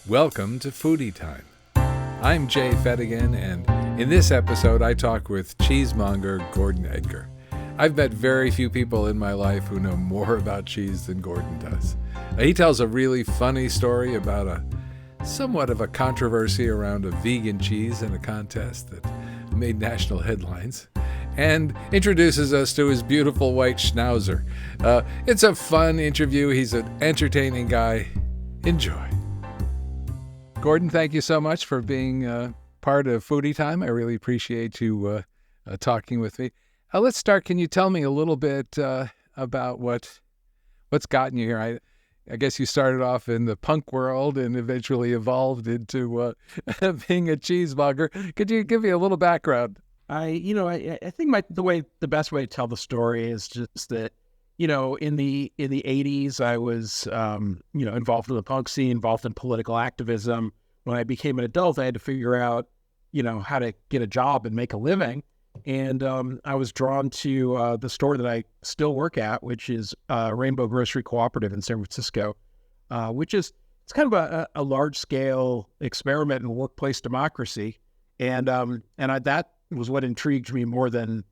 Welcome to Foodytime. I'm Jay Fettigan, and in this episode I talk with cheesemonger Gordon Edgar. I've met very few people in my life who know more about cheese than Gordon does. He tells a really funny story about somewhat of a controversy around a vegan cheese in a contest that made national headlines, and introduces us to his beautiful white schnauzer. It's a fun interview. He's an entertaining guy. Enjoy. Gordon, thank you so much for being part of Foodytime. I really appreciate you talking with me. Let's start. Can you tell me a little bit about what's gotten you here? I guess you started off in the punk world and eventually evolved into being a cheesemonger. Could you give me a little background? I think the best way to tell the story is just that, in the 80s, I was, involved in the punk scene, involved in political activism. When I became an adult, I had to figure out, how to get a job and make a living. And I was drawn to the store that I still work at, which is Rainbow Grocery Cooperative in San Francisco, it's kind of a large scale experiment in workplace democracy. And that was what intrigued me more than,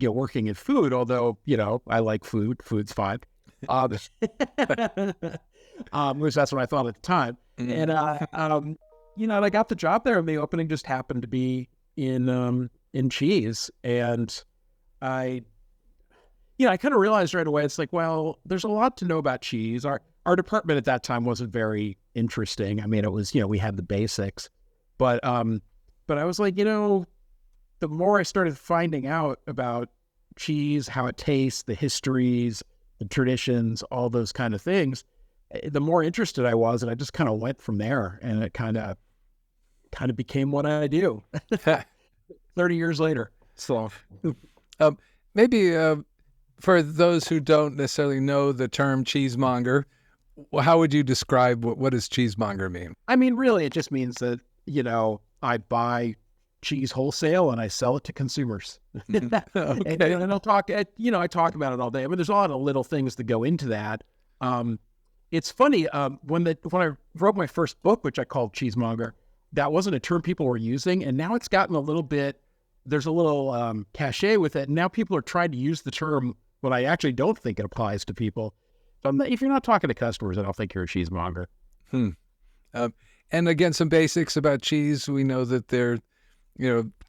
working in food, although, I like food. Food's fine. Which that's what I thought at the time. And, I got the job there, and the opening just happened to be in cheese. And I kind of realized right away, it's like, well, there's a lot to know about cheese. Our department at that time wasn't very interesting. I mean, it was, we had the basics, but I was like, the more I started finding out about cheese, how it tastes, the histories, the traditions, all those kind of things, the more interested I was, and I just kind of went from there, and it kind of became what I do 30 years later. So maybe for those who don't necessarily know the term cheesemonger, how would you describe what does cheesemonger mean? I mean, really, it just means that, I buy cheese wholesale and I sell it to consumers. Okay. And I'll talk, I talk about it all day. I mean, there's a lot of little things that go into that. It's funny, when I wrote my first book, which I called Cheesemonger, that wasn't a term people were using. And now it's gotten a little bit, there's a little cachet with it. And now people are trying to use the term when I actually don't think it applies to people. So if you're not talking to customers, I don't think you're a cheesemonger. And again, some basics about cheese. We know that they're,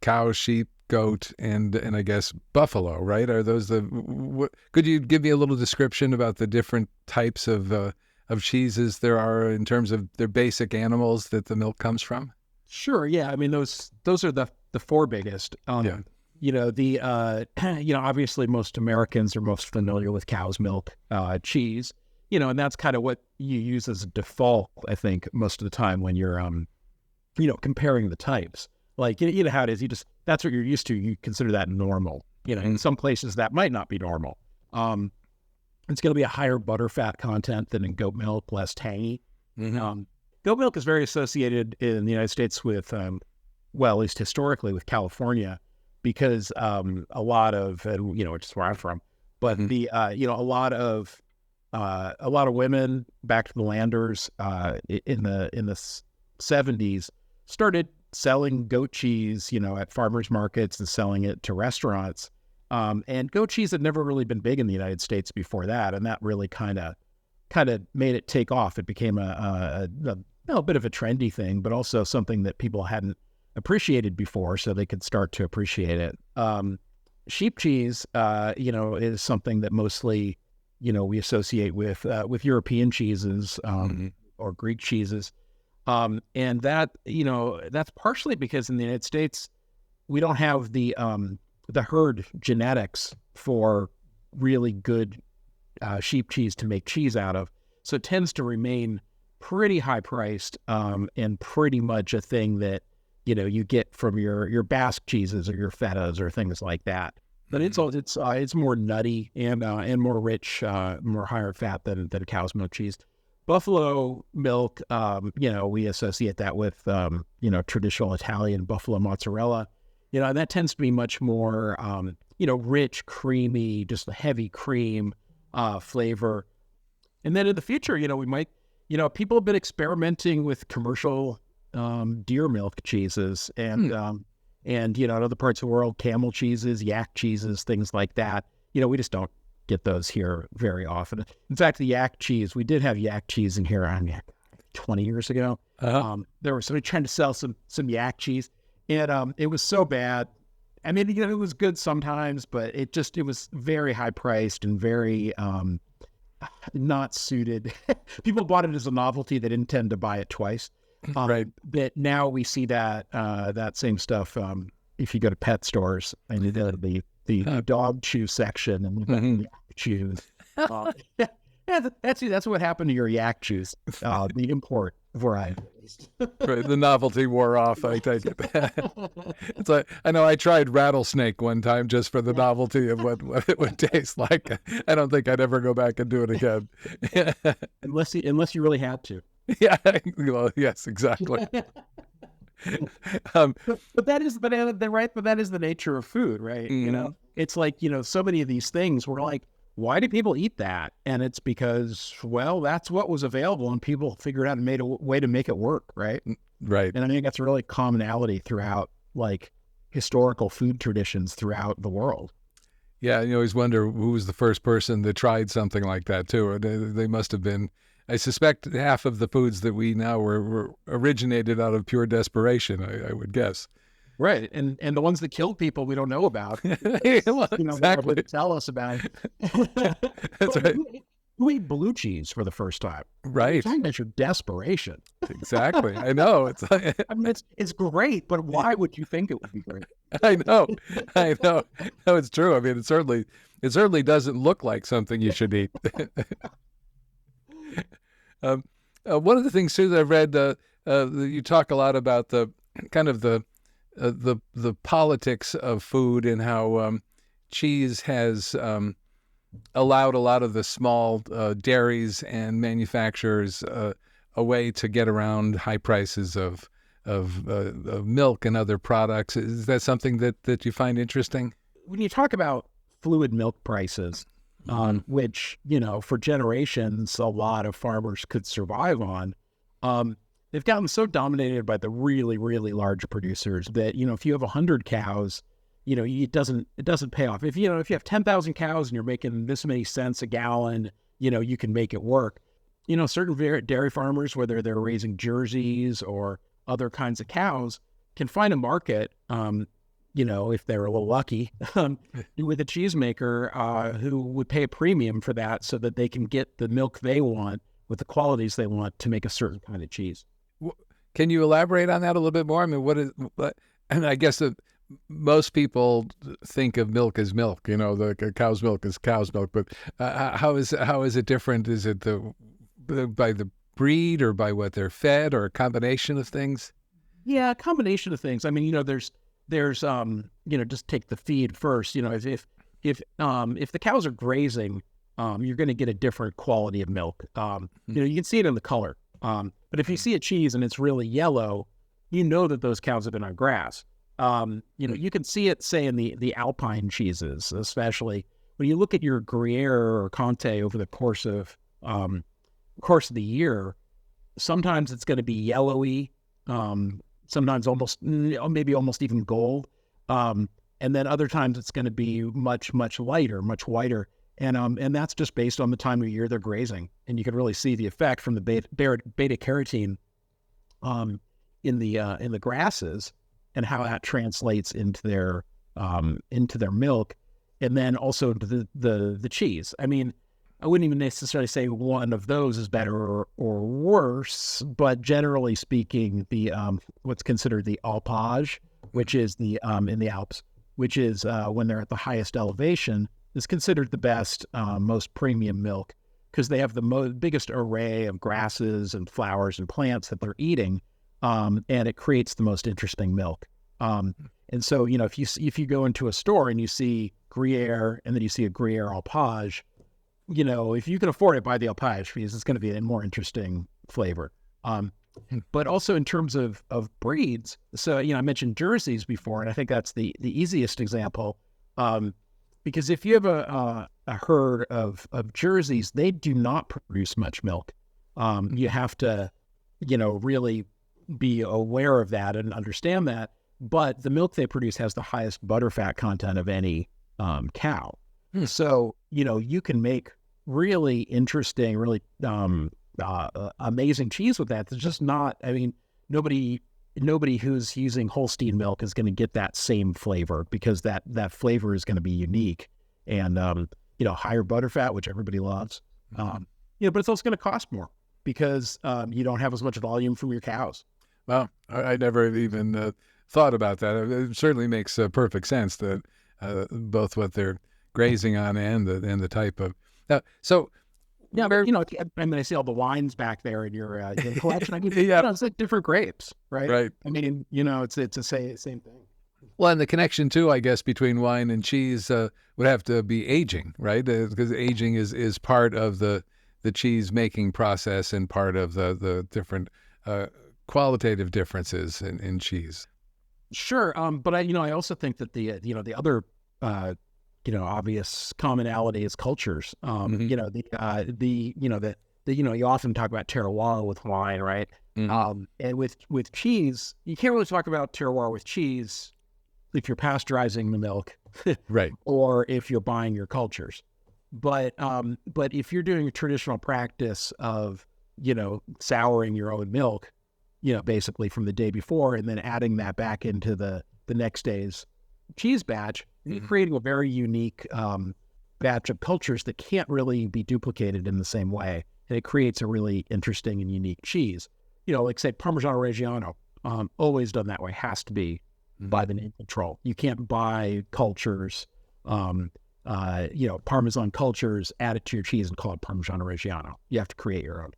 cow, sheep, goat, and I guess buffalo, right? Are those could you give me a little description about the different types of cheeses there are in terms of their basic animals that the milk comes from? Sure. Yeah. I mean, those are the four biggest. Obviously most Americans are most familiar with cow's milk, cheese, and that's kind of what you use as a default, I think, most of the time when you're, comparing the types. Like, you know how it is. That's what you're used to. You consider that normal. In some places that might not be normal. It's going to be a higher butterfat content than in goat milk, less tangy. Mm-hmm. Goat milk is very associated in the United States with, at least historically, with California, because a lot of, which is where I'm from, but a lot of women back to the landers in the 70s started selling goat cheese, at farmers markets and selling it to restaurants. And goat cheese had never really been big in the United States before that, and that really kind of made it take off. It became a bit of a trendy thing, but also something that people hadn't appreciated before, so they could start to appreciate it. Sheep cheese, is something that mostly, we associate with European cheeses or Greek cheeses. And that, that's partially because in the United States, we don't have the herd genetics for really good sheep cheese to make cheese out of. So it tends to remain pretty high priced and pretty much a thing that, you get from your Basque cheeses or your fetas or things like that. But it's more nutty and more rich, more higher fat than cow's milk cheese. Buffalo milk, we associate that with, traditional Italian buffalo mozzarella, and that tends to be much more, rich, creamy, just a heavy cream flavor. And then in the future, we might People have been experimenting with commercial deer milk cheeses and in other parts of the world, camel cheeses, yak cheeses, things like that. We just don't get those here very often. In fact, the yak cheese, we did have yak cheese in here 20 years ago. There was somebody trying to sell some yak cheese, and it was so bad. I mean, it was good sometimes, but it was very high priced and very not suited. People bought it as a novelty. They didn't tend to buy it twice. Right. But now we see that same stuff if you go to pet stores and the dog chew section and the yak chews. That's what happened to your yak chews, the import variety. Right, the novelty wore off. I take it. It's like, I know I tried rattlesnake one time just for the novelty of what it would taste like. I don't think I'd ever go back and do it again. unless you really had to. Yeah. Well, yes, exactly. But that is the nature of food, right? Mm-hmm. It's like, so many of these things we're like, why do people eat that? And it's because, well, that's what was available and people figured out and made a way to make it work, right? Right. And I think that's a really commonality throughout like historical food traditions throughout the world. Yeah, you always wonder who was the first person that tried something like that too. They must have been. I suspect half of the foods that we now were originated out of pure desperation, I would guess. Right. And the ones that killed people we don't know about. Well, exactly. To tell us about That's right. Who ate blue cheese for the first time? Right. You're talking about your desperation. Exactly. I know. It's like, I mean, it's great, but why would you think it would be great? I know. No, it's true. I mean, it certainly doesn't look like something you should eat. One of the things too that I've read, you talk a lot about the kind of the politics of food and how cheese has allowed a lot of the small dairies and manufacturers a way to get around high prices of milk and other products. Is that something that you find interesting? When you talk about fluid milk prices, which, for generations, a lot of farmers could survive on, they've gotten so dominated by the really, really large producers that, if you have 100 cows, it doesn't pay off. If you have 10,000 cows and you're making this many cents a gallon, you can make it work. Certain dairy farmers, whether they're raising Jerseys or other kinds of cows, can find a market, if they're a little lucky, with a cheesemaker who would pay a premium for that so that they can get the milk they want with the qualities they want to make a certain kind of cheese. Can you elaborate on that a little bit more? I mean, and I guess most people think of milk as milk, the cow's milk is cow's milk, but how is it different? Is it by the breed or by what they're fed or a combination of things? Yeah, a combination of things. I mean, there's just take the feed first. If the cows are grazing, you're going to get a different quality of milk. You can see it in the color. But if you see a cheese and it's really yellow, that those cows have been on grass. You can see it, say, in the Alpine cheeses, especially when you look at your Gruyere or Comté over the course of the year. Sometimes it's going to be yellowy. Sometimes maybe almost even gold. And then other times it's going to be much, much lighter, much whiter. And that's just based on the time of year they're grazing. And you can really see the effect from the beta carotene in the grasses and how that translates into their milk, and then also into the cheese. I mean, I wouldn't even necessarily say one of those is better or worse, but generally speaking, the what's considered the alpage, which is the in the Alps, which is when they're at the highest elevation, is considered the best, most premium milk because they have the biggest array of grasses and flowers and plants that they're eating, and it creates the most interesting milk. And so, if you go into a store and you see Gruyere and then you see a Gruyere alpage, if you can afford it, buy the alpage because it's going to be a more interesting flavor. But also in terms of breeds, so, I mentioned Jerseys before, and I think that's the easiest example. Because if you have a herd of Jerseys, they do not produce much milk. You have to, really be aware of that and understand that. But the milk they produce has the highest butterfat content of any cow. So, you can make really interesting, really amazing cheese with that. There's just not, nobody who's using Holstein milk is going to get that same flavor, because that flavor is going to be unique. And, higher butterfat, which everybody loves, but it's also going to cost more because you don't have as much volume from your cows. Well, I never even thought about that. It certainly makes perfect sense that both what they're grazing on and the type of. So yeah, but I see all the wines back there in your collection. Yeah, it's like different grapes, right? Right. It's the same thing. Well, and the connection too, I guess, between wine and cheese would have to be aging, right? Because aging is part of the cheese making process and part of the different qualitative differences in cheese. Sure, but I also think that the other obvious commonality is cultures. You often talk about terroir with wine, right? And with cheese, you can't really talk about terroir with cheese if you're pasteurizing the milk, right? Or if you're buying your cultures. But if you're doing a traditional practice of souring your own milk, basically from the day before, and then adding that back into the next day's cheese batch, you're creating a very unique batch of cultures that can't really be duplicated in the same way. And it creates a really interesting and unique cheese. Like say Parmigiano Reggiano, always done that way, has to be by the name control. You can't buy cultures, Parmesan cultures, add it to your cheese and call it Parmigiano Reggiano. You have to create your own.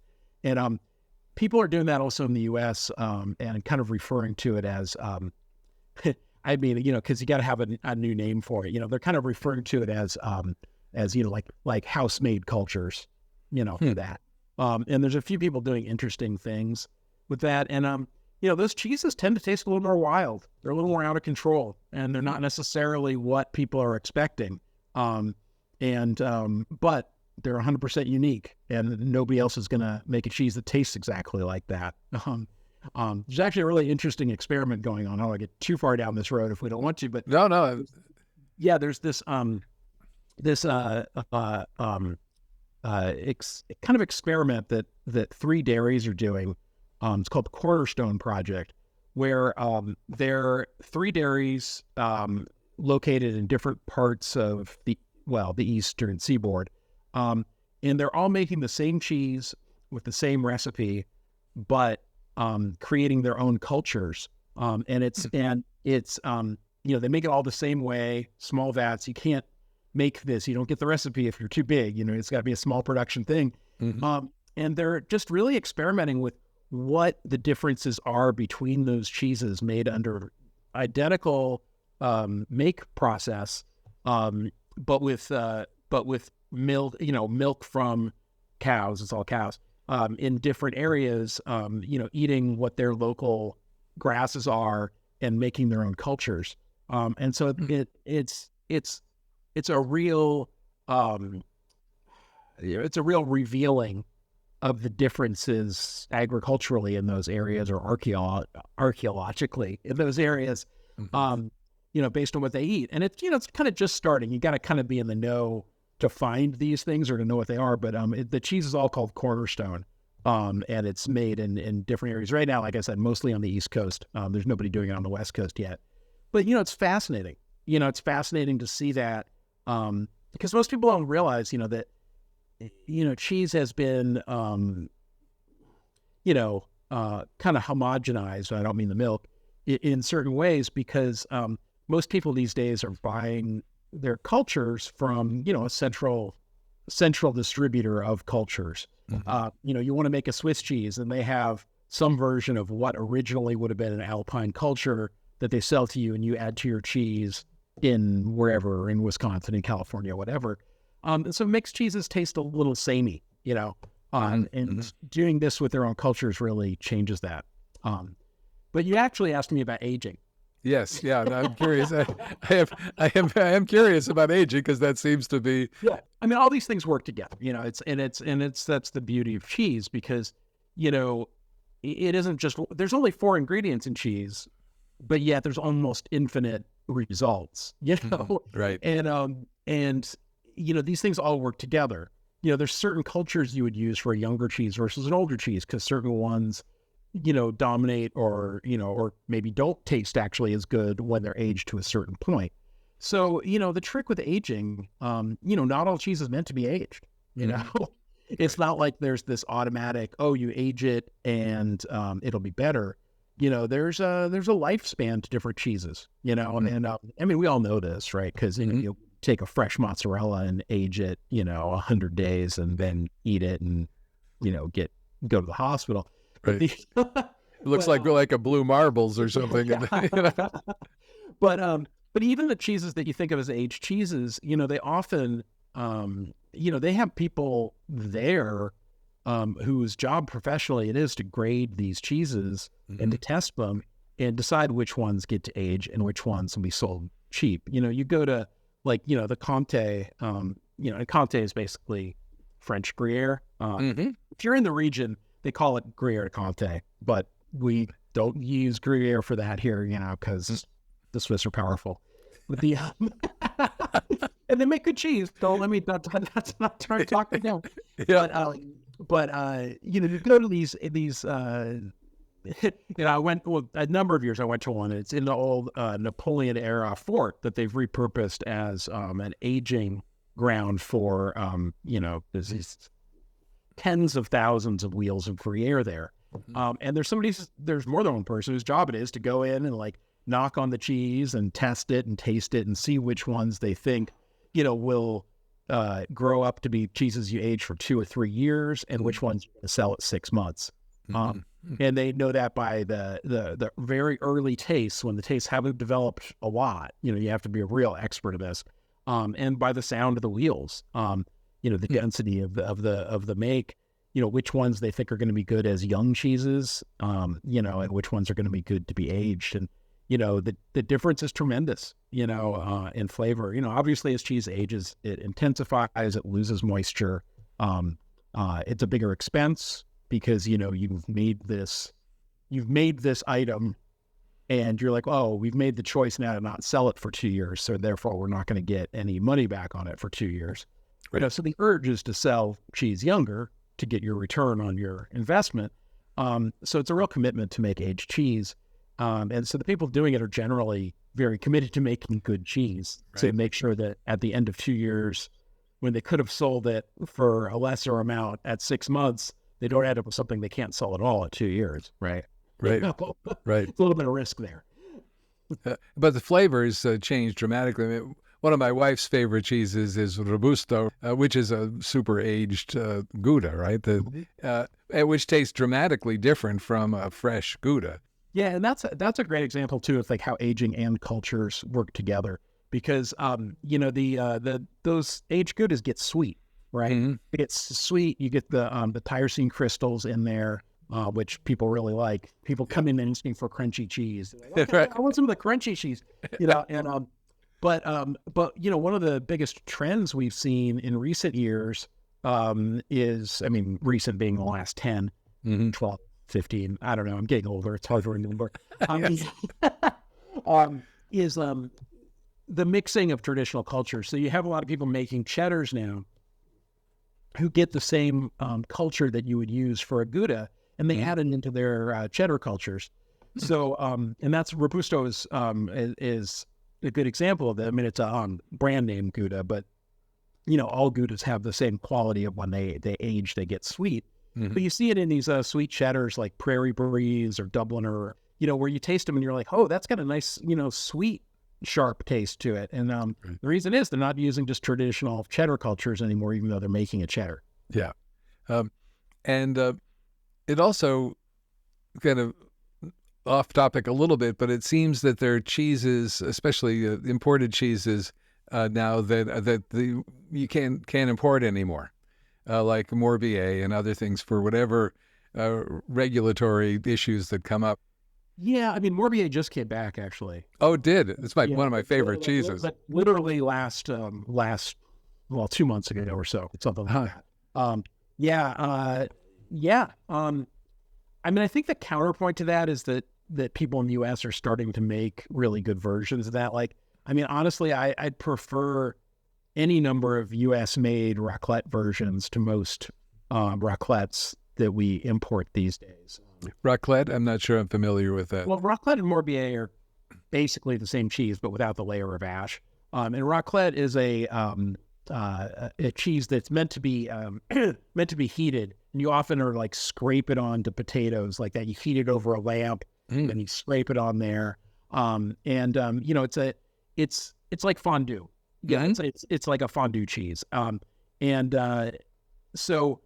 And people are doing that also in the U.S. And kind of referring to it as, because you got to have a new name for it. They're kind of referring to it as like house-made cultures, that. And there's a few people doing interesting things with that. And, those cheeses tend to taste a little more wild. They're a little more out of control, and they're not necessarily what people are expecting. But they're 100% unique, and nobody else is going to make a cheese that tastes exactly like that. There's actually a really interesting experiment going on. I don't want to get too far down this road if we don't want to, but no. Yeah, there's this kind of experiment that 3 dairies are doing. It's called the Cornerstone Project, where there are 3 dairies located in different parts of the eastern seaboard, and they're all making the same cheese with the same recipe, but creating their own cultures. And it's they make it all the same way, small vats. You can't make this. You don't get the recipe if you're too big. It's got to be a small production thing. And they're just really experimenting with what the differences are between those cheeses made under identical make process, but with milk, milk from cows. It's all cows. In different areas, eating what their local grasses are and making their own cultures. And so it's a real revealing of the differences agriculturally in those areas, or archaeologically in those areas, based on what they eat. And it's kind of just starting. You got to kind of be in the know to find these things or to know what they are. But the cheese is all called Cornerstone, and it's made in different areas. Right now, like I said, mostly on the East Coast. There's nobody doing it on the West Coast yet. But, it's fascinating. It's fascinating to see that, because most people don't realize, that, cheese has been, kind of homogenized. I don't mean the milk, in certain ways, because most people these days are buying their cultures from, a central distributor of cultures. You want to make a Swiss cheese, and they have some version of what originally would have been an Alpine culture that they sell to you, and you add to your cheese in wherever, in Wisconsin, in California, whatever. And so mixed cheeses taste a little samey, and doing this with their own cultures really changes that. But you actually asked me about aging. Yes, yeah. No, I'm curious. I am curious about aging because that seems to be. Yeah. I mean, all these things work together, that's the beauty of cheese because, you know, it isn't just, there's only four ingredients in cheese, but yet there's almost infinite results, Right. and, these things all work together. There's certain cultures you would use for a younger cheese versus an older cheese because certain ones, dominate or maybe don't taste actually as good when they're aged to a certain point. So, the trick with aging, not all cheese is meant to be aged, It's not like there's this automatic, oh, you age it and it'll be better. There's a lifespan to different cheeses, and I mean, we all know this, right? Because, you take a fresh mozzarella and age it, 100 days and then eat it and, go to the hospital. Right. It looks like a blue marbles or something. Yeah. But even the cheeses that you think of as aged cheeses, they often, they have people there whose job professionally it is to grade these cheeses and to test them and decide which ones get to age and which ones will be sold cheap. You go to the Comté, and Comté is basically French Gruyere. If you're in the region, they call it Gruyere de Comté, but we don't use Gruyere for that here, because the Swiss are powerful. But and they make good cheese. Don't let me. That's not trying to talk right now. Yeah. But you go to these. I went a number of years. I went to one. It's in the old Napoleon era fort that they've repurposed as an aging ground for there's these tens of thousands of wheels of Gruyere there. And there's more than one person whose job it is to go in and knock on the cheese and test it and taste it and see which ones they think, will grow up to be cheeses you age for 2 or 3 years and which ones you're going to sell at 6 months. And they know that by the very early tastes, when the tastes haven't developed a lot, you have to be a real expert at this. And by the sound of the wheels, the density of the make, which ones they think are going to be good as young cheeses, and which ones are going to be good to be aged. And, the difference is tremendous, in flavor. Obviously as cheese ages, it intensifies, it loses moisture. It's a bigger expense because, you've made this item and you're like, oh, we've made the choice now to not sell it for 2 years. So therefore we're not going to get any money back on it for 2 years. Right. So the urge is to sell cheese younger to get your return on your investment. So it's a real commitment to make aged cheese. And so the people doing it are generally very committed to making good cheese. Right. To make sure that at the end of 2 years, when they could have sold it for a lesser amount at 6 months, they don't end up with something they can't sell at all at 2 years. Right. Right. Right. It's a little bit of risk there. But the flavors change dramatically. I mean, one of my wife's favorite cheeses is Robusto, which is a super aged Gouda, right? Which tastes dramatically different from a fresh Gouda. Yeah, and that's a great example too of how aging and cultures work together because those aged Goudas get sweet, right? It gets sweet. You get the tyrosine crystals in there, which people really like. People come in and asking for crunchy cheese. Like, okay, I want some of the crunchy cheese, But one of the biggest trends we've seen in recent years is, recent being the last 10, 12, 15, I don't know, I'm getting older, it's hard to remember, is the mixing of traditional cultures. So you have a lot of people making cheddars now who get the same culture that you would use for a Gouda, and they add it into their cheddar cultures. So, and that's Robusto is a good example of that. I mean, it's a brand name Gouda, but all Goudas have the same quality of when they age, they get sweet. But you see it in these sweet cheddars like Prairie Breeze or Dubliner, where you taste them and you're like, oh, that's got a nice, sweet, sharp taste to it. And the reason is they're not using just traditional cheddar cultures anymore, even though they're making a cheddar. Yeah. And it also kind of off topic a little bit, but it seems that there are cheeses, especially imported cheeses, now that you can't import anymore, like Morbier and other things for whatever regulatory issues that come up. Yeah, I mean, Morbier just came back actually. Oh, it did. It's Yeah, one of my favorite cheeses. but literally well, 2 months ago or so, something like that. Yeah, yeah. I mean, I think the counterpoint to that is that people in the U.S. are starting to make really good versions of that. Like, I mean, honestly, I'd prefer any number of U.S.-made raclette versions to most raclettes that we import these days. Raclette? I'm not sure I'm familiar with that. Well, raclette and Morbier are basically the same cheese, but without the layer of ash. And raclette is a cheese that's meant to be meant to be heated, and you often are like scrape it onto potatoes like that. You heat it over a lamp, and you scrape it on there. You know, it's like fondue. Yeah, it's like a fondue cheese. So,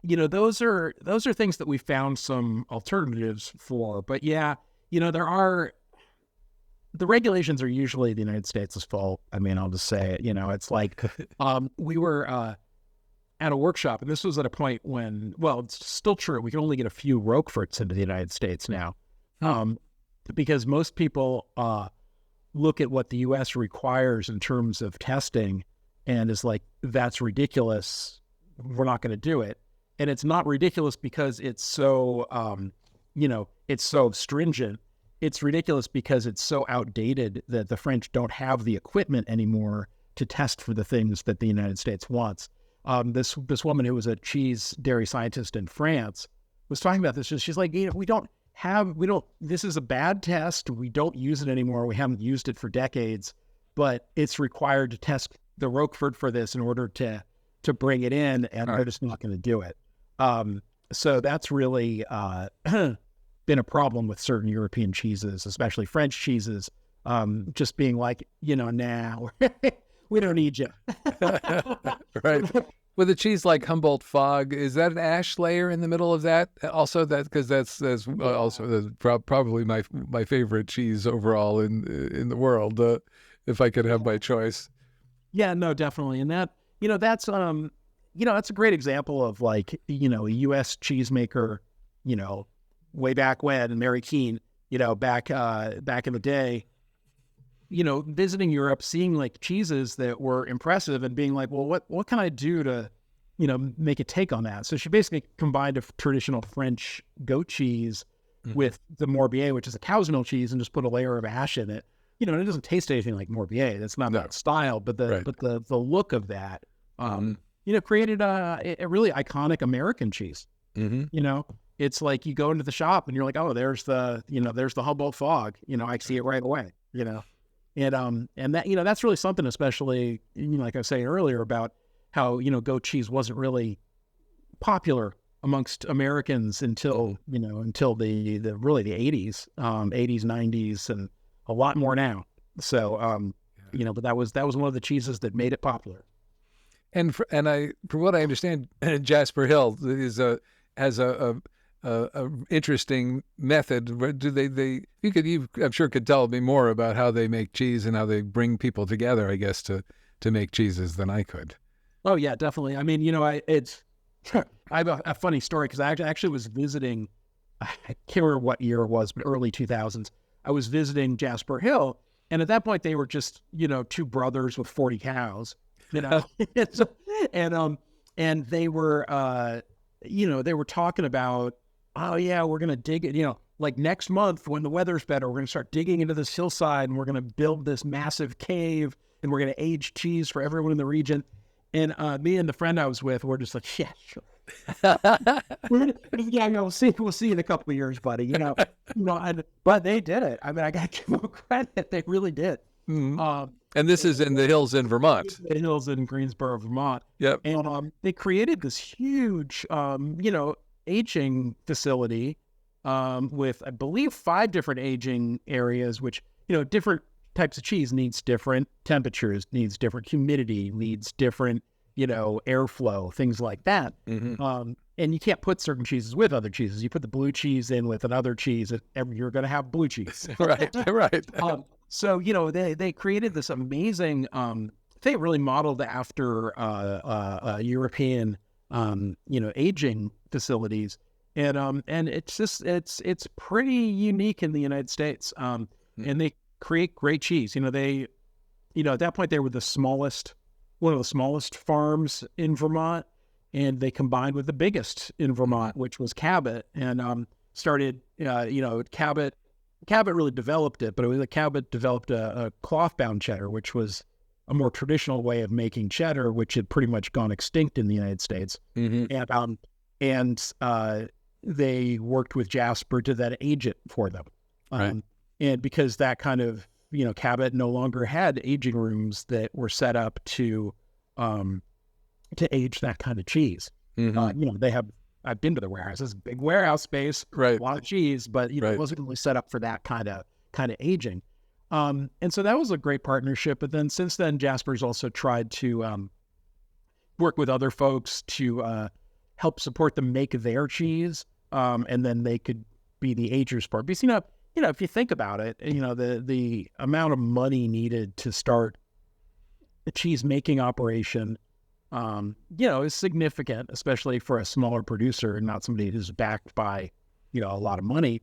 you know, those are things that we found some alternatives for. But yeah, you know, the regulations are usually the United States' fault. I mean, I'll just say it. You know, it's like we were at a workshop, and this was at a point when, well, it's still true. We can only get a few Roqueforts into the United States now, because most people look at what the U.S. requires in terms of testing, and is like, that's ridiculous. We're not going to do it. And it's not ridiculous because it's so, you know, it's so stringent. It's ridiculous because it's so outdated that the French don't have the equipment anymore to test for the things that the United States wants. This woman who was a cheese dairy scientist in France was talking about this. She's like, you know, this is a bad test. We don't use it anymore. We haven't used it for decades, but it's required to test the Roquefort for this in order to bring it in, and they're just not going to do it. So that's really been a problem with certain European cheeses, especially French cheeses, just being like, you know, nah, we don't need you. Right. With a cheese like Humboldt Fog, is that an ash layer in the middle of that? Also, because that's also probably my favorite cheese overall in the world, if I could have my choice. Yeah, no, definitely. And that, you know, that's a great example of, like, you know, a U.S. cheesemaker, you know, way back when, and Mary Keene, you know, back in the day, you know, visiting Europe, seeing like cheeses that were impressive and being like, well, what can I do to, you know, make a take on that? So she basically combined a traditional French goat cheese with the Morbier, which is a cow's milk cheese, and just put a layer of ash in it. You know, and it doesn't taste anything like Morbier. That's not that style, but the look of that, you know, created a really iconic American cheese. You know, it's like you go into the shop and you're like, oh, there's the Humboldt Fog. You know, I see it right away. You know, and that, you know, that's really something, especially, you know, like I was saying earlier about how, you know, goat cheese wasn't really popular amongst Americans until the really the 80s, 90s, and a lot more now. So, you know, but that was one of the cheeses that made it popular. And from what I understand, Jasper Hill has a interesting method. Do you I'm sure could tell me more about how they make cheese and how they bring people together, I guess, to make cheeses than I could. Oh yeah, definitely. I mean, you know, I have a funny story, because I actually was visiting, I can't remember what year it was, but early 2000s. I was visiting Jasper Hill, and at that point they were just, you know, two brothers with 40 cows, you know, and they were, you know, they were talking about, oh yeah, we're going to dig it, you know, like next month when the weather's better, we're going to start digging into this hillside, and we're going to build this massive cave, and we're going to age cheese for everyone in the region. And me and the friend I was with were just like, yeah, sure. Yeah, no, we'll see in a couple of years, buddy. You know, but they did it. I mean, I got to give them credit; they really did. And this is in the hills in Vermont. The hills in Greensboro, Vermont. Yep. And they created this huge, you know, aging facility with, I believe, 5 different aging areas, which, you know, different types of cheese needs different temperatures, needs different humidity, needs different, you know, airflow, things like that. And you can't put certain cheeses with other cheeses. You put the blue cheese in with another cheese, you're going to have blue cheese. Right. So, you know, they created this amazing, they really modeled after European, you know, aging facilities. And it's just it's pretty unique in the United States. And they create great cheese. At that point they were one of the smallest farms in Vermont, and they combined with the biggest in Vermont, which was Cabot, and started. Cabot really developed it, but Cabot developed a cloth bound cheddar, which was a more traditional way of making cheddar, which had pretty much gone extinct in the United States. And they worked with Jasper to then age it for them. Right. And because that kind of, Cabot no longer had aging rooms that were set up to age that kind of cheese. I've been to the warehouses, big warehouse space, right, a lot of cheese, but right. It wasn't really set up for that kind of aging. And so that was a great partnership. But then since then, Jasper's also tried to work with other folks to help support them make their cheese, and then they could be the agers for it. Because if you think about it, the amount of money needed to start a cheese making operation, is significant, especially for a smaller producer and not somebody who's backed by, a lot of money.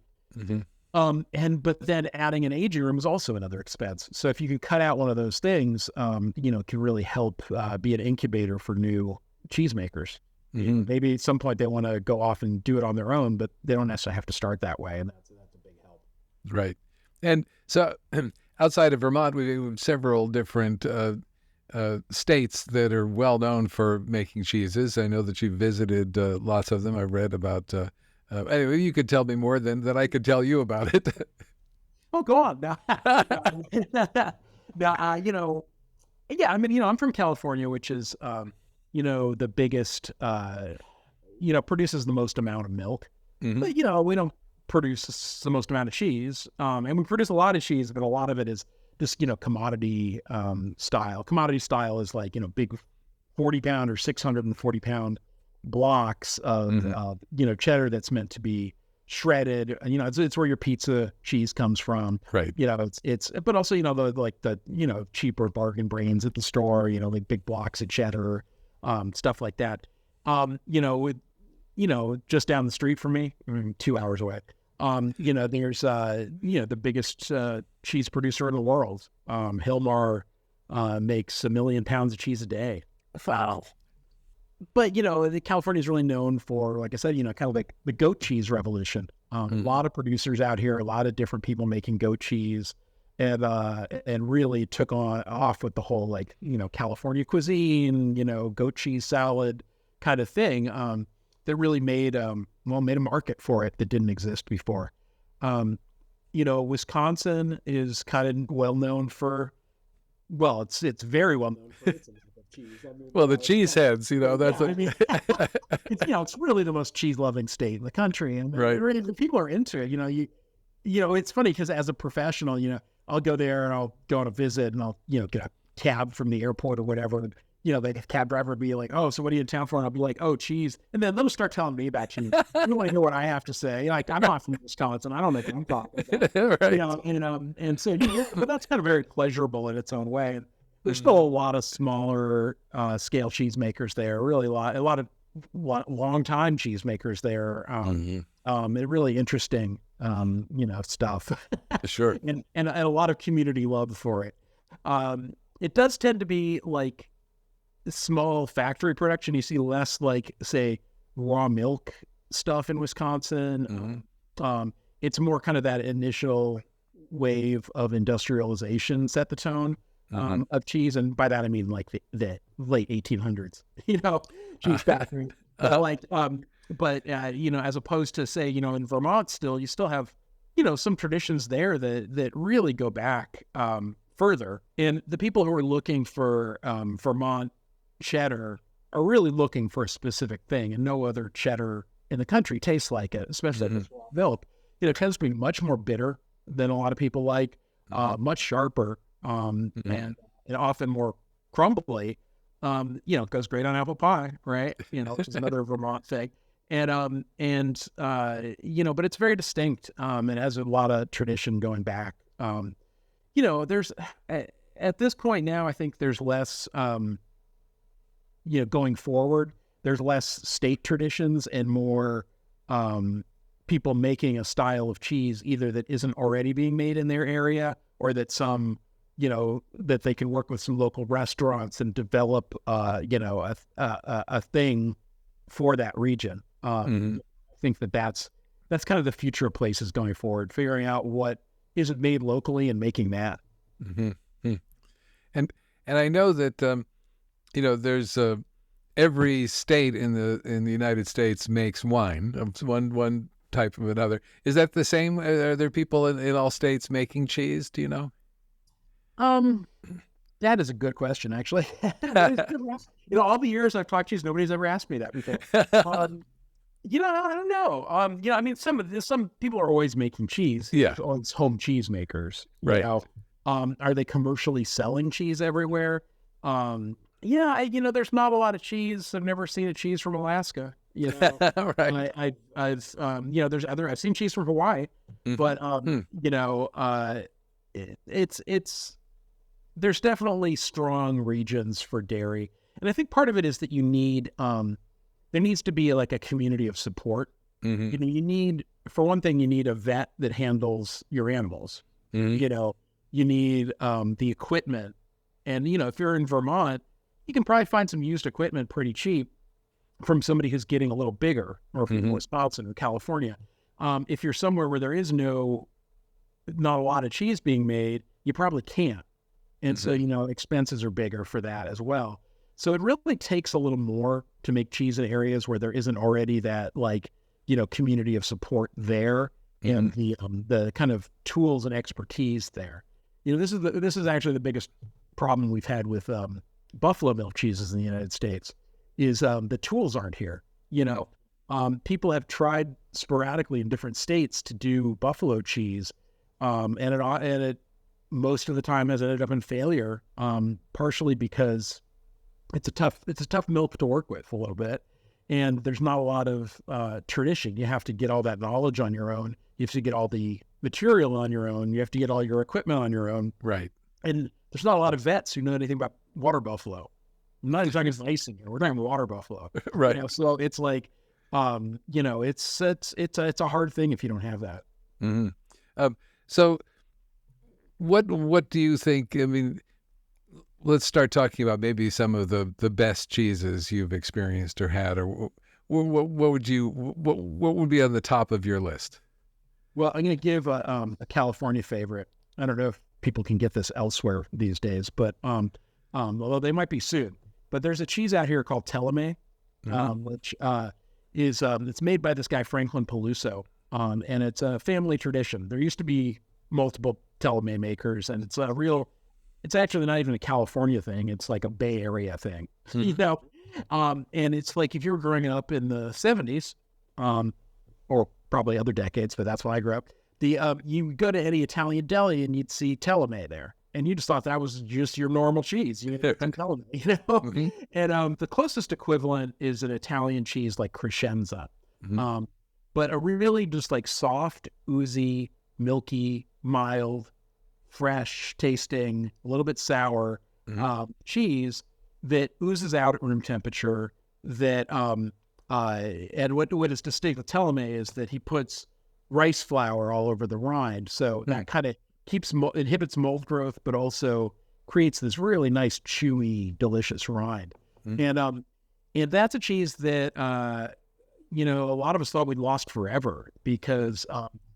But then adding an aging room is also another expense. So if you can cut out one of those things, it can really help be an incubator for new cheesemakers. Maybe at some point they want to go off and do it on their own, but they don't necessarily have to start that way, and that's a big help. Right. And so outside of Vermont, we have several different states that are well known for making cheeses. I know that you visited lots of them. I read about. Anyway, you could tell me more than that I could tell you about it. Oh, go on now. I'm from California, which is, the biggest, produces the most amount of milk. But we don't produce the most amount of cheese, and we produce a lot of cheese, but a lot of it is just commodity style. Commodity style is like big 40-pound or 640-pound blocks of cheddar that's meant to be shredded. It's where your pizza cheese comes from. Right. It's but also the cheaper bargain brands at the store. Like big blocks of cheddar, stuff like that. Just down the street from me, 2 hours away. There's the biggest cheese producer in the world. Hilmar makes 1 million pounds of cheese a day. Wow. But California is really known for, like I said, kind of like the goat cheese revolution. A lot of producers out here, a lot of different people making goat cheese, and really took off with the whole California cuisine, goat cheese salad kind of thing. That really made a market for it that didn't exist before. Wisconsin is kind of well known for, it's very well known for its cheese. The cheeseheads, it's really the most cheese loving state in the country, and right. Really, the people are into it. It's funny because as a professional, I'll go there and I'll go on a visit and I'll get a cab from the airport or whatever. And, the cab driver would be like, "Oh, so what are you in town for?" And I'll be like, "Oh, cheese." And then they'll start telling me about cheese. You don't want to hear what I have to say. I'm not from Wisconsin. I don't know what I'm talking about. Right. And so, but that's kind of very pleasurable in its own way. And there's still a lot of smaller scale cheesemakers there. Really, a lot of long-time cheesemakers there. And really interesting, stuff. Sure. and a lot of community love for it. It does tend to be like small factory production. You see less say raw milk stuff in Wisconsin. It's more kind of that initial wave of industrialization set the tone of cheese, and by that I mean like the late 1800s. Cheese factory. But as opposed to say in Vermont, you still have some traditions there that really go back further, and the people who are looking for Vermont cheddar are really looking for a specific thing, and no other cheddar in the country tastes like it, especially if it's raw milk. It tends to be much more bitter than a lot of people like, much sharper, and often more crumbly. It goes great on apple pie, right? Which is another Vermont thing. But it's very distinct, and has a lot of tradition going back. There's at this point now, I think there's less, going forward, there's less state traditions and more people making a style of cheese either that isn't already being made in their area, or that some, that they can work with some local restaurants and develop, a thing for that region. I think that's kind of the future of places going forward, figuring out what isn't made locally and making that. And I know that there's every state in the United States makes wine of one type of another. Is that the same? Are there people in all states making cheese? Do you know? That is a good question, actually. All the years I've talked cheese, nobody's ever asked me that before. I don't know. I mean, some people are always making cheese. Yeah. It's home cheese makers. Right. Are they commercially selling cheese everywhere? There's not a lot of cheese. I've never seen a cheese from Alaska. Right. I've seen cheese from Hawaii, but there's definitely strong regions for dairy, and I think part of it is that you need there needs to be like a community of support. You need, for one thing, you need a vet that handles your animals. You need the equipment, and if you're in Vermont, you can probably find some used equipment pretty cheap from somebody who's getting a little bigger, or from Wisconsin or California. If you're somewhere where there is not a lot of cheese being made, you probably can't. And so, expenses are bigger for that as well. So it really takes a little more to make cheese in areas where there isn't already that community of support there, and the kind of tools and expertise there. This is actually the biggest problem we've had with buffalo milk cheeses in the United States is the tools aren't here. People have tried sporadically in different states to do buffalo cheese, and it most of the time has ended up in failure, partially because it's a tough milk to work with a little bit, and there's not a lot of tradition. You have to get all that knowledge on your own. You have to get all the material on your own. You have to get all your equipment on your own. Right. And there's not a lot of vets who know anything about water buffalo. I'm not even talking about icing here. We're talking about water buffalo. Right. So it's like, it's a hard thing if you don't have that. So what do you think? I mean, let's start talking about maybe some of the best cheeses you've experienced or had, or what would be on the top of your list? Well, I'm going to give a California favorite. I don't know if people can get this elsewhere these days, but although they might be soon. But there's a cheese out here called Teleme, which is it's made by this guy Franklin Peluso, and it's a family tradition. There used to be multiple Teleme makers, and it's actually not even a California thing. It's like a Bay Area thing, and it's like if you were growing up in the 70s, or probably other decades, but that's when I grew up. You go to any Italian deli and you'd see Teleme there, and you just thought that was just your normal cheese. Teleme, And the closest equivalent is an Italian cheese like Crescenza, but a really just like soft, oozy, milky, mild, fresh tasting, a little bit sour cheese that oozes out at room temperature. That and what is distinct with Teleme is that he puts rice flour all over the rind, so that kind of inhibits mold growth, but also creates this really nice, chewy, delicious rind. And that's a cheese that a lot of us thought we'd lost forever, because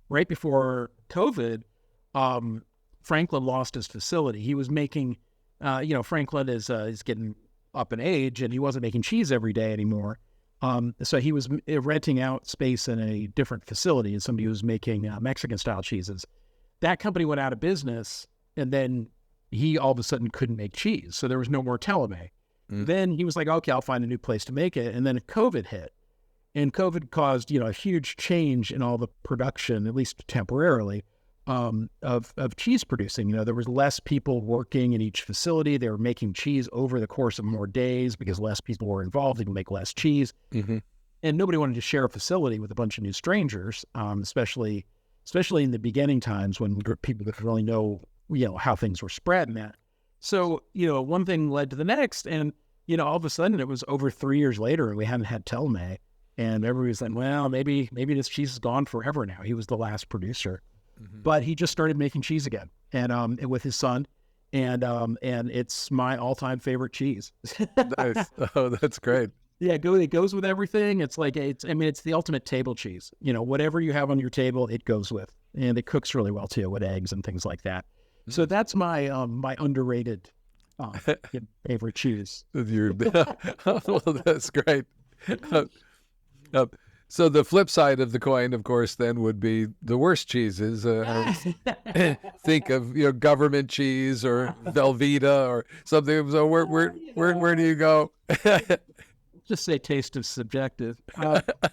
right before COVID, Franklin lost his facility. He was making, Franklin is getting up in age, and he wasn't making cheese every day anymore. So he was renting out space in a different facility, and somebody who was making Mexican-style cheeses. That company went out of business, and then he all of a sudden couldn't make cheese, so there was no more Teleme. Then he was like, okay, I'll find a new place to make it, and then COVID hit. And COVID caused, a huge change in all the production, at least temporarily, of cheese producing. There was less people working in each facility. They were making cheese over the course of more days because less people were involved. They could make less cheese. And nobody wanted to share a facility with a bunch of new strangers, especially in the beginning times when people didn't really know, how things were spread and that. So, one thing led to the next, and, all of a sudden it was over 3 years later and we hadn't had Teleme. And everybody's like, well, maybe this cheese is gone forever now. He was the last producer, but he just started making cheese again, and with his son, and it's my all-time favorite cheese. Nice. Oh, that's great. Yeah, it goes with everything. It's like it's the ultimate table cheese. Whatever you have on your table, it goes with, and it cooks really well too with eggs and things like that. So that's my my underrated favorite cheese. Well, that's great. So the flip side of the coin, of course, then would be the worst cheeses. Think of government cheese or Velveeta or something. So where do you go? Just say taste is subjective.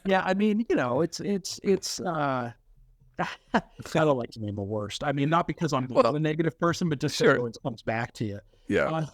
Yeah, I mean, it's. I don't like to name the worst. I mean, not because I'm a negative person, but just so it always comes back to you. Yeah.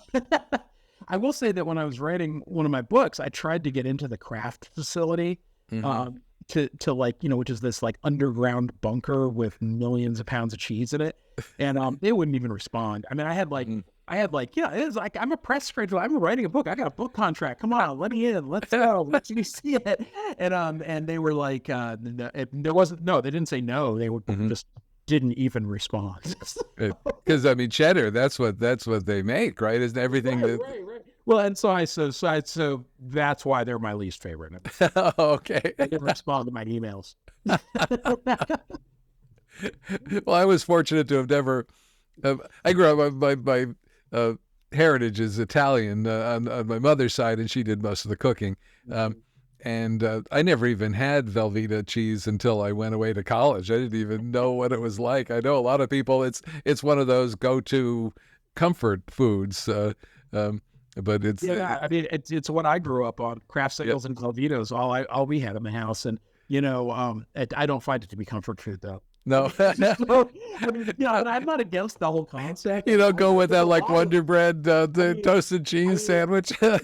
I will say that when I was writing one of my books, I tried to get into the craft facility, to like, which is this like underground bunker with millions of pounds of cheese in it. And they wouldn't even respond. I mean, I had like, it was like, I'm a press schedule. I'm writing a book. I got a book contract. Come on, let me in. Let's go. Let me see it. And they were like, they didn't say no. They would just didn't even respond. Because I mean, cheddar, that's what they make, right? Isn't everything right. Well, and so that's why they're my least favorite. Okay. They didn't respond to my emails. Well, I was fortunate to have never. I grew up. My heritage is Italian on my mother's side, and she did most of the cooking. And I never even had Velveeta cheese until I went away to college. I didn't even know what it was like. I know a lot of people. It's one of those go-to comfort foods. But it's I mean it's what I grew up on. Kraft Singles and Velveetos, all we had in the house, and I don't find it to be comfort food though. No. So, I mean, I'm not against the whole concept. You don't go with that like Wonder Bread, the toasted cheese sandwich. I'm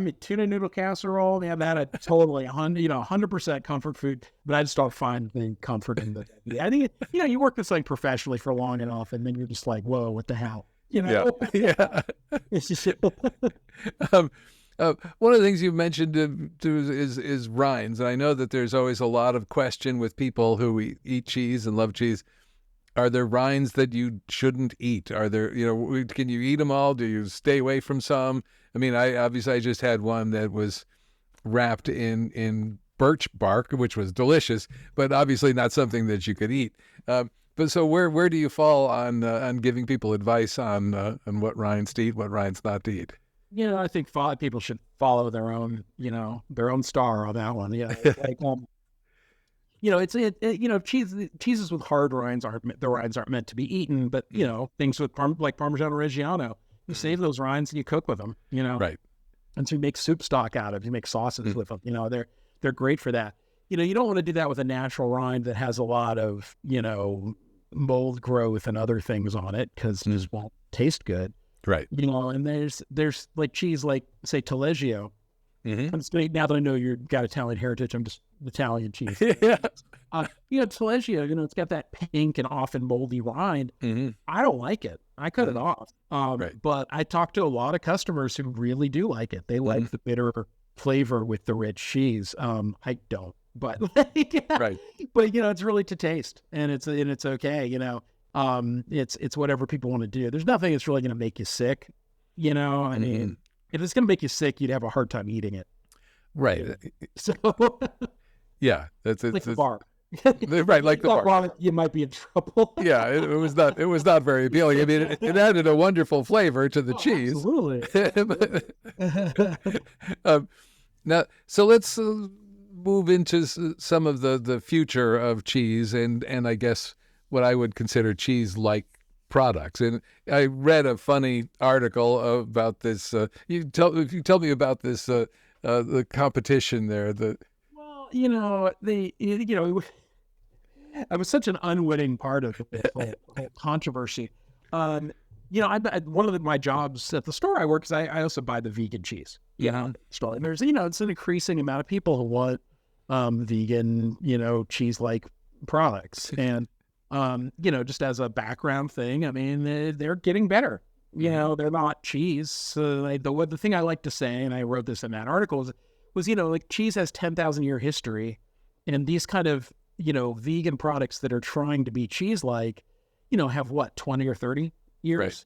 a tuna noodle casserole. Man, that a totally 100% comfort food. But I just don't find the comfort in the. I think you work this thing professionally for long enough, and then you're just like, whoa, what the hell? Yeah. It's just. One of the things you mentioned is rinds, and I know that there's always a lot of question with people who eat cheese and love cheese. Are there rinds that you shouldn't eat? Are there, can you eat them all? Do you stay away from some? I mean, I just had one that was wrapped in birch bark, which was delicious, but obviously not something that you could eat. But so where do you fall on giving people advice on what rinds to eat, what rinds not to eat? I think people should follow their own star on that one. Yeah, like cheeses with hard rinds aren't meant to be eaten, but things with like Parmigiano Reggiano, you save those rinds and you cook with them. Right. And so you make soup stock out of. You make sauces with them. They're great for that. You don't want to do that with a natural rind that has a lot of mold growth and other things on it because it just won't taste good. Right. And there's like cheese, like say Taleggio. I'm just now that I know you've got Italian heritage, I'm just Italian cheese. Yeah. Taleggio, it's got that pink and often moldy rind. I don't like it. I cut it off. Right. But I talk to a lot of customers who really do like it. They like the bitter flavor with the rich cheese. I don't, but right. But it's really to taste, and it's okay. It's whatever people want to do. There's nothing that's really going to make you sick. I mean, if it's going to make you sick, you'd have a hard time eating it. Right. So yeah, it's like the bar. Right, like the bar. You might be in trouble. Yeah, it was not very appealing. I mean, it added a wonderful flavor to the cheese. Absolutely. Now, so let's move into some of the future of cheese and I guess what I would consider cheese-like products. And I read a funny article about this. You tell me about this the competition there. Well, I was such an unwitting part of the whole controversy. One of my jobs at the store I work is I also buy the vegan cheese. And there's it's an increasing amount of people who want vegan cheese-like products, and just as a background thing, I mean they're getting better. They're not cheese. The thing I like to say, and I wrote this in that article, is was, like cheese has 10,000 year history, and these kind of, vegan products that are trying to be cheese-like, have what, 20 or 30 years,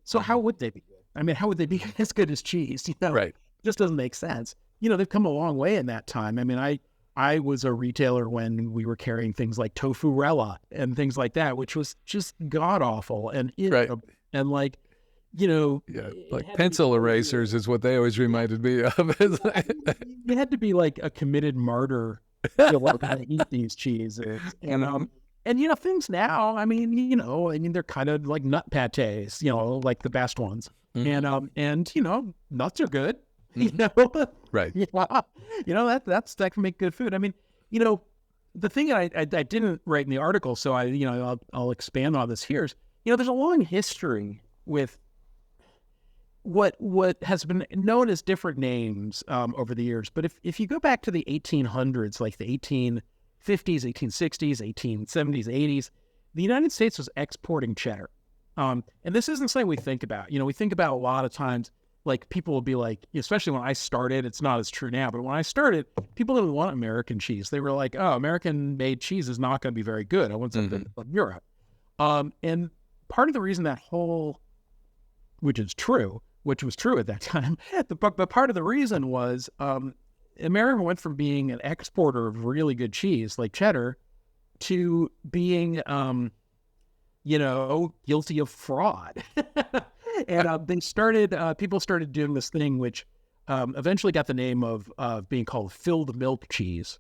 So how would they be good? I mean, how would they be as good as cheese? Right. It just doesn't make sense. They've come a long way in that time. I mean, I was a retailer when we were carrying things like tofu-rella and things like that, which was just god awful. And and like, like pencil erasers is what they always reminded me of. You had to be like a committed martyr to like eat these cheeses. And things now, I mean, they're kind of like nut pates, like the best ones. And nuts are good. Right. That can make good food. I mean, the thing I didn't write in the article, so I'll expand on this here is, there's a long history with what has been known as different names over the years. But if you go back to the 1800s, like the 1850s, 1860s, 1870s, 80s, the United States was exporting cheddar. And this isn't something we think about. We think about a lot of times, like people will be like, especially when I started, it's not as true now, but when I started, people didn't want American cheese. They were like, oh, American-made cheese is not going to be very good. I want something from Europe. And part of the reason which was true at that time, but part of the reason was America went from being an exporter of really good cheese, like cheddar, to being, guilty of fraud. And people started doing this thing, which eventually got the name of being called filled milk cheese,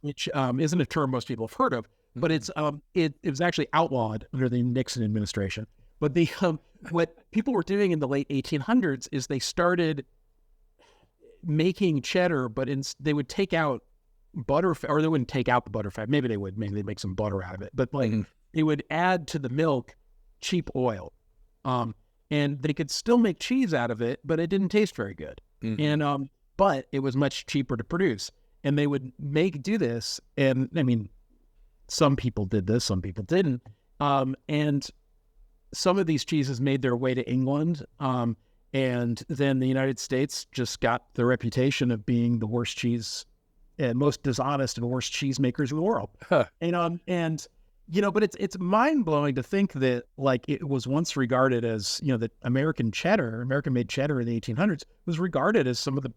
which isn't a term most people have heard of, but it was actually outlawed under the Nixon administration. But what people were doing in the late 1800s is they started making cheddar, but they would take out butterfat, or they wouldn't take out the butterfat. Maybe they would. Maybe they'd make some butter out of it. But they would add to the milk cheap oil. And they could still make cheese out of it, but it didn't taste very good. And but it was much cheaper to produce. And they would do this. And I mean, some people did this, some people didn't. And some of these cheeses made their way to England. And then the United States just got the reputation of being the worst cheese and most dishonest and worst cheesemakers in the world. Huh. But it's mind-blowing to think that, like, it was once regarded as, that American-made cheddar in the 1800s was regarded as some of the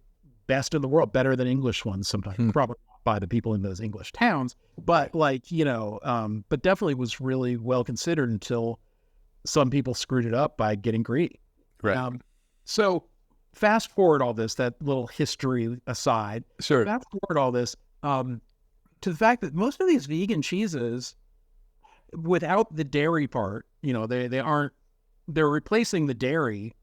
best in the world, better than English ones sometimes, probably not by the people in those English towns, but but definitely was really well considered until some people screwed it up by getting greedy. Right. So fast forward all this, that little history aside, sure. Fast forward all this to the fact that most of these vegan cheeses, without the dairy part, they're replacing the dairy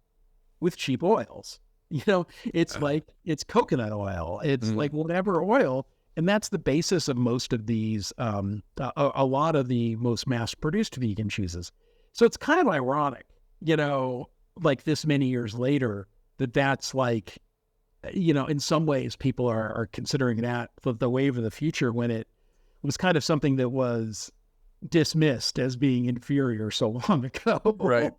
with cheap oils. It's like, it's coconut oil. It's like whatever oil. And that's the basis of most of these, a lot of the most mass-produced vegan cheeses. So it's kind of ironic, like this many years later, that's like, in some ways people are considering that the wave of the future, when it was kind of something that was dismissed as being inferior so long ago. Right.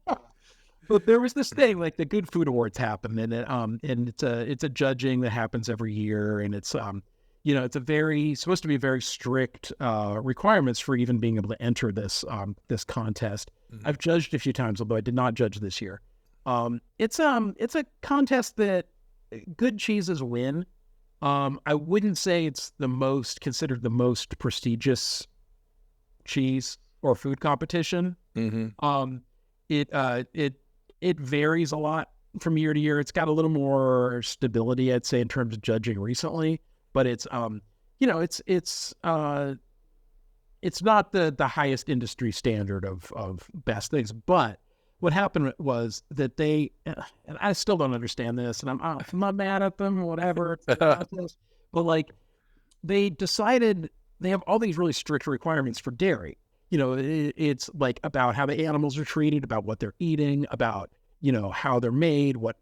But there was this thing, like the Good Food Awards happened, and it's a judging that happens every year, and it's it's supposed to be very strict requirements for even being able to enter this contest. I've judged a few times, although I did not judge this year. It's a contest that good cheeses win. I wouldn't say it's considered the most prestigious cheese or food competition. It varies a lot from year to year. It's got a little more stability, I'd say, in terms of judging recently, but it's not the highest industry standard of best things. But what happened was that and I still don't understand this, and I'm not mad at them, whatever. But like, they decided they have all these really strict requirements for dairy. It's like about how the animals are treated, about what they're eating, about, how they're made, what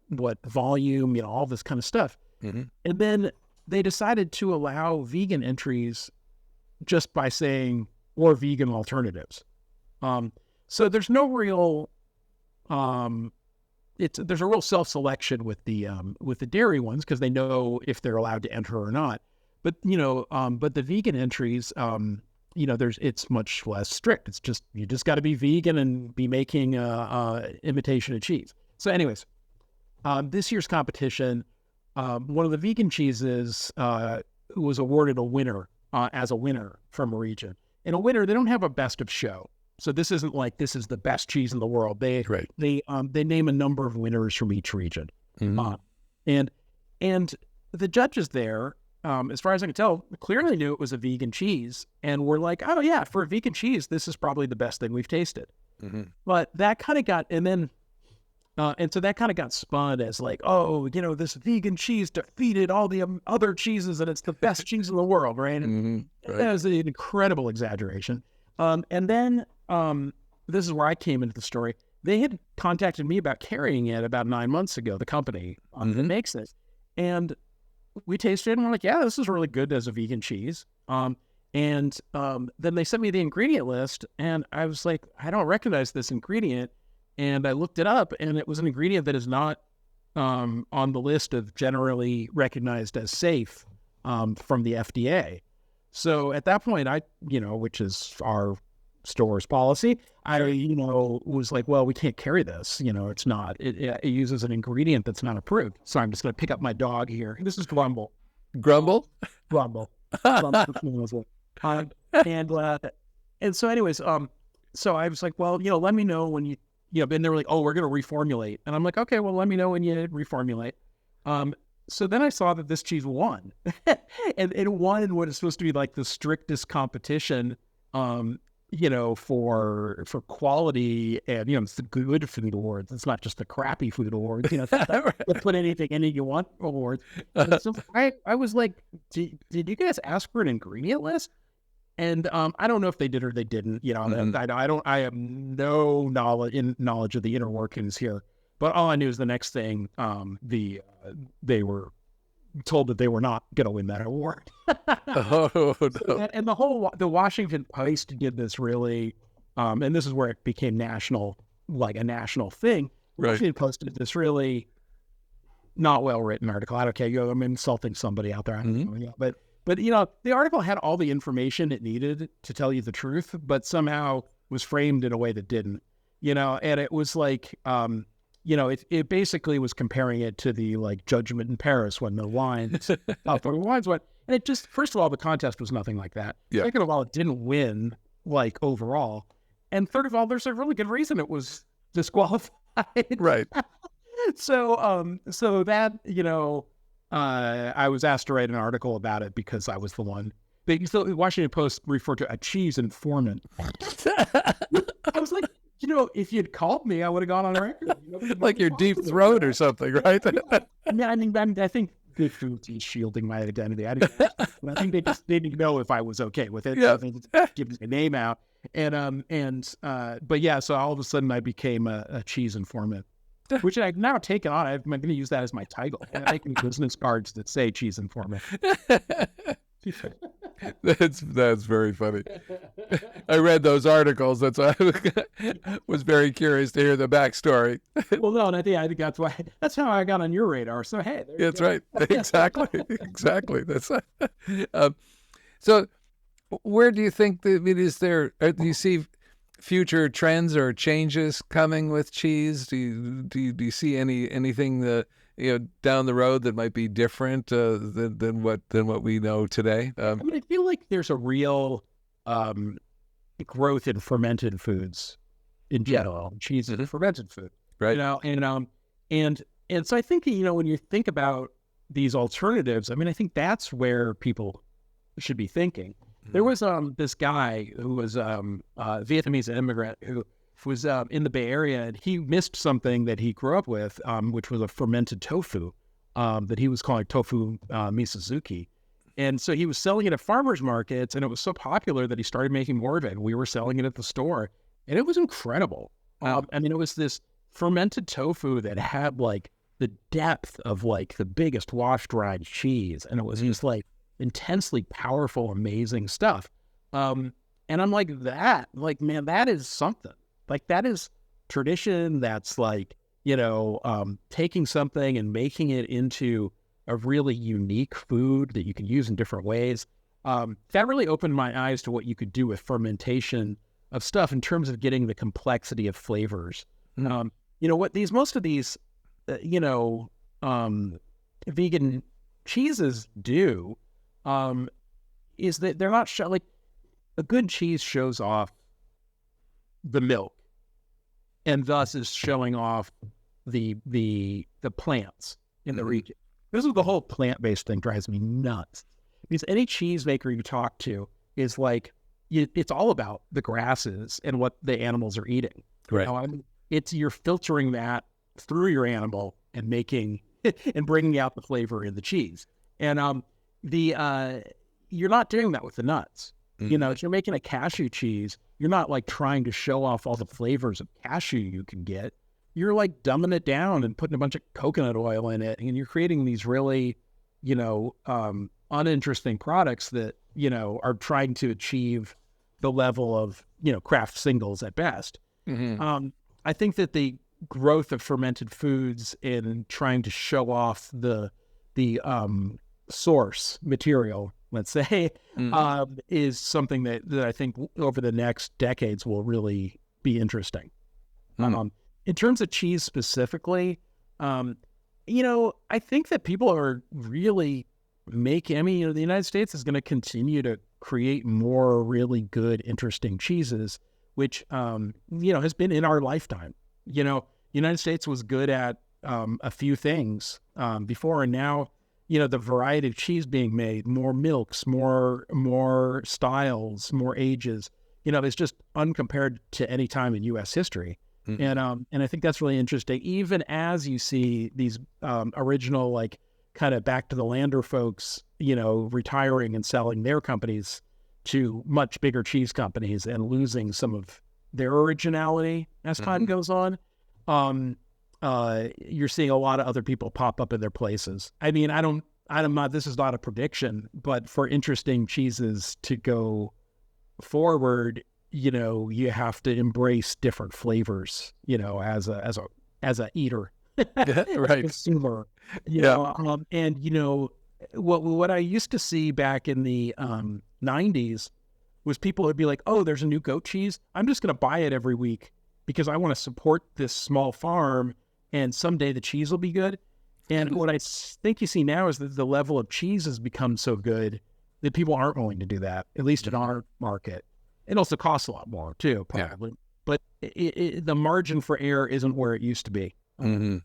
volume, all this kind of stuff. And then they decided to allow vegan entries just by saying, or vegan alternatives. So there's no real there's a real self-selection with the dairy ones because they know if they're allowed to enter or not. But but the vegan entries, it's much less strict. It's just you just got to be vegan and be making imitation of cheese. So, anyways, this year's competition, one of the vegan cheeses was awarded a winner as a winner from a region. And a winner, they don't have a best of show. So this isn't like this is the best cheese in the world. They name a number of winners from each region, and the judges there, as far as I can tell, clearly knew it was a vegan cheese, and were like, oh yeah, for a vegan cheese, this is probably the best thing we've tasted. But that kind of got, so that kind of got spun as like, oh, this vegan cheese defeated all the other cheeses, and it's the best cheese in the world, right? And that was an incredible exaggeration. And then this is where I came into the story. They had contacted me about carrying it about 9 months ago, the company that makes this. And we tasted it and we're like, yeah, this is really good as a vegan cheese. And then they sent me the ingredient list and I was like, I don't recognize this ingredient. And I looked it up and it was an ingredient that is not on the list of generally recognized as safe from the FDA. So at that point, which is our store's policy, I was like, well, we can't carry this. It's not, it uses an ingredient that's not approved. So I'm just going to pick up my dog here. This is Grumble. Grumble? Grumble. And so anyways, so I was like, well, let me know when and they were like, oh, we're going to reformulate. And I'm like, okay, well, let me know when you reformulate. So then I saw that this cheese won, and it won what is supposed to be like the strictest competition, for quality and, it's the good food awards. It's not just the crappy food awards, put anything in it you want awards. So I was like, did you guys ask for an ingredient list? And I don't know if they did or they didn't, I have no knowledge of the inner workings here. But all I knew is the next thing, they were told that they were not going to win that award. Oh, no. And the Washington Post did this really, and this is where it became national, like a national thing. Right. Washington Post did this really not well-written article. I don't care. I'm insulting somebody out there. I don't know, but the article had all the information it needed to tell you the truth, but somehow was framed in a way that didn't, and it was like, it basically was comparing it to the like Judgment in Paris when the wines went, and it just, first of all, the contest was nothing like that. Yeah. Second of all, it didn't win like overall. And third of all, there's a really good reason it was disqualified. Right. So that, I was asked to write an article about it because I was the one. The Washington Post referred to a cheese informant. I was like, if you'd called me, I would have gone on record. Like your deep throat or something, right? I think the food is shielding my identity. I think they just didn't know if I was okay with it. Yeah. So they just give my name out. But yeah, so all of a sudden I became a cheese informant, which I've now taken on. I'm going to use that as my title. I'm making business cards that say cheese informant. That's very funny. I read those articles. That's why I was very curious to hear the backstory. Well, no, and I think that's how I got on your radar. So hey, that's right. Exactly. That's so. Where do you think do you see future trends or changes coming with cheese? Do you see anything down the road that might be different than what we know today? I feel like there's a real growth in fermented foods in general. Cheese is a fermented food, right? And so I think when you think about these alternatives, I think that's where people should be thinking. There was this guy who was a Vietnamese immigrant who was in the Bay Area, and he missed something that he grew up with, which was a fermented tofu that he was calling tofu misozuki. And so he was selling it at farmers markets, and it was so popular that he started making more of it. And we were selling it at the store, and it was incredible. It was this fermented tofu that had like the depth of like the biggest washed-dried cheese, and it was just like intensely powerful, amazing stuff. And I'm like, man, that is something. Like, that is tradition. That's like, taking something and making it into a really unique food that you can use in different ways. That really opened my eyes to what you could do with fermentation of stuff in terms of getting the complexity of flavors. Mm. Most of these, vegan cheeses do, is that they're not like a good cheese shows off the milk, and thus is showing off the plants in the region. This is the whole plant-based thing drives me nuts. Because any cheesemaker you talk to is like, it's all about the grasses and what the animals are eating. Right. You're filtering that through your animal and making and bringing out the flavor in the cheese. And you're not doing that with the nuts. If you're making a cashew cheese, you're not like trying to show off all the flavors of cashew you can get. You're like dumbing it down and putting a bunch of coconut oil in it, and you're creating these really, uninteresting products that, are trying to achieve the level of, craft singles at best. I think that the growth of fermented foods and trying to show off the source material, let's say, is something that I think over the next decades will really be interesting. In terms of cheese specifically, I think that people are really making, the United States is going to continue to create more really good, interesting cheeses, which, has been in our lifetime. United States was good at a few things before, and now, the variety of cheese being made, more milks, more styles, more ages, it's just uncompared to any time in U.S. history. And I think that's really interesting, even as you see these original, like, kind of back to the lander folks, retiring and selling their companies to much bigger cheese companies and losing some of their originality as time goes on. You're seeing a lot of other people pop up in their places. I mean, this is not a prediction, but for interesting cheeses to go forward, you have to embrace different flavors, as a eater, right, consumer, and what I used to see back in the 90s was people would be like, oh, there's a new goat cheese. I'm just going to buy it every week because I want to support this small farm, and someday the cheese will be good. And what I think you see now is that the level of cheese has become so good that people aren't willing to do that, at least in our market. It also costs a lot more too, probably. Yeah. But the margin for error isn't where it used to be. That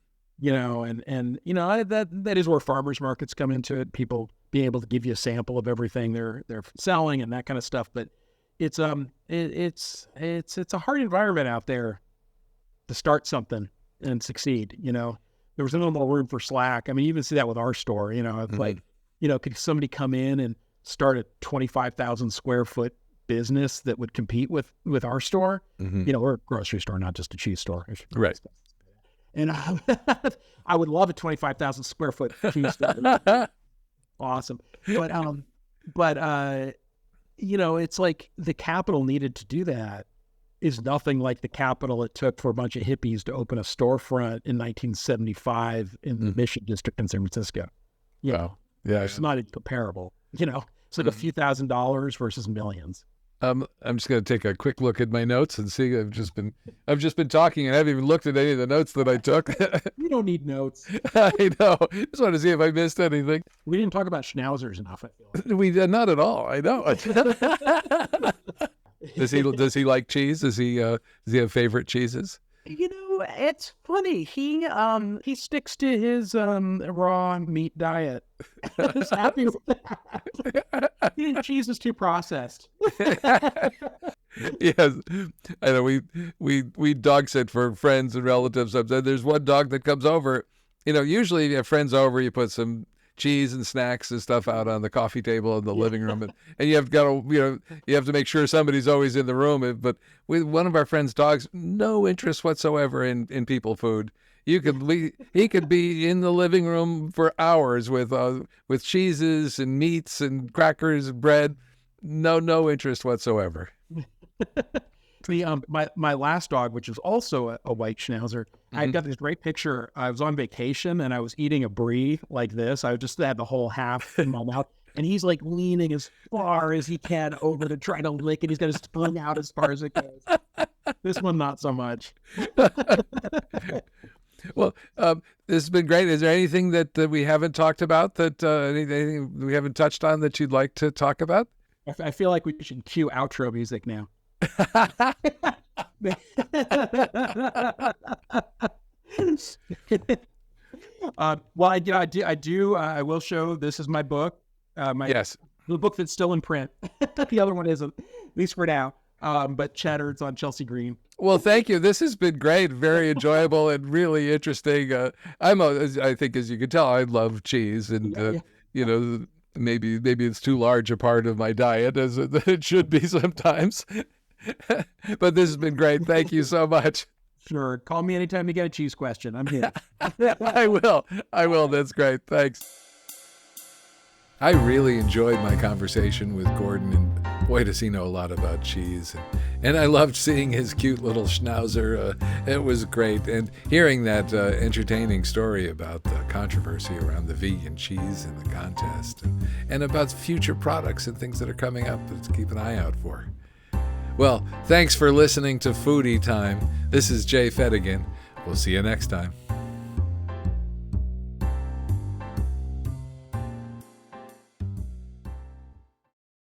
is where farmers markets come into it. People being able to give you a sample of everything they're selling and that kind of stuff. But it's a hard environment out there to start something and succeed. There was a little more room for slack. I mean, you even see that with our store. It's like, could somebody come in and start a 25,000 square foot business that would compete with our store? We're a grocery store, not just a cheese store. Right. And I would love a 25,000 square foot cheese store. Awesome. But it's like the capital needed to do that is nothing like the capital it took for a bunch of hippies to open a storefront in 1975 in the Mission District in San Francisco. It's not comparable. It's like a few $1,000s versus millions. I'm just going to take a quick look at my notes and see. I've just been talking and I haven't even looked at any of the notes that I took. You don't need notes. I know. Just want to see if I missed anything. We didn't talk about schnauzers enough, I feel like. We did not at all. I know. Does he like cheese? Does he have favorite cheeses? It's funny. He sticks to his raw meat diet. He's happy with that. Cheese is too processed. Yes, I know. We dog sit for friends and relatives. There's one dog that comes over. Usually if you have friends over, you put some cheese and snacks and stuff out on the coffee table in the living room, and you have to make sure somebody's always in the room. But with one of our friends' dogs, no interest whatsoever in people food. He could be in the living room for hours with cheeses and meats and crackers and bread. No interest whatsoever. My last dog, which is also a white Schnauzer, I got this great picture. I was on vacation and I was eating a brie like this. I just had the whole half in my mouth, and he's like leaning as far as he can over to try to lick it. He's got his tongue out as far as it goes. This one, not so much. Well, this has been great. Is there anything that we haven't talked about, that anything we haven't touched on that you'd like to talk about? I feel like we should cue outro music now. Well, I will show, this is my book. Yes. The book that's still in print. The other one isn't, at least for now. But Cheddar's on Chelsea Green. Well, thank you. This has been great, very enjoyable, and really interesting. I think, as you can tell, I love cheese, and you know, maybe it's too large a part of my diet as it should be sometimes. But this has been great. Thank you so much. Sure. Call me anytime you get a cheese question. I'm here. I will. That's great. Thanks. I really enjoyed my conversation with Gordon, and boy, does he know a lot about cheese. And I loved seeing his cute little Schnauzer. It was great. And hearing that entertaining story about the controversy around the vegan cheese in the contest, and about future products and things that are coming up to keep an eye out for. Well, thanks for listening to Foodie Time. This is Jay Fettigan. We'll see you next time.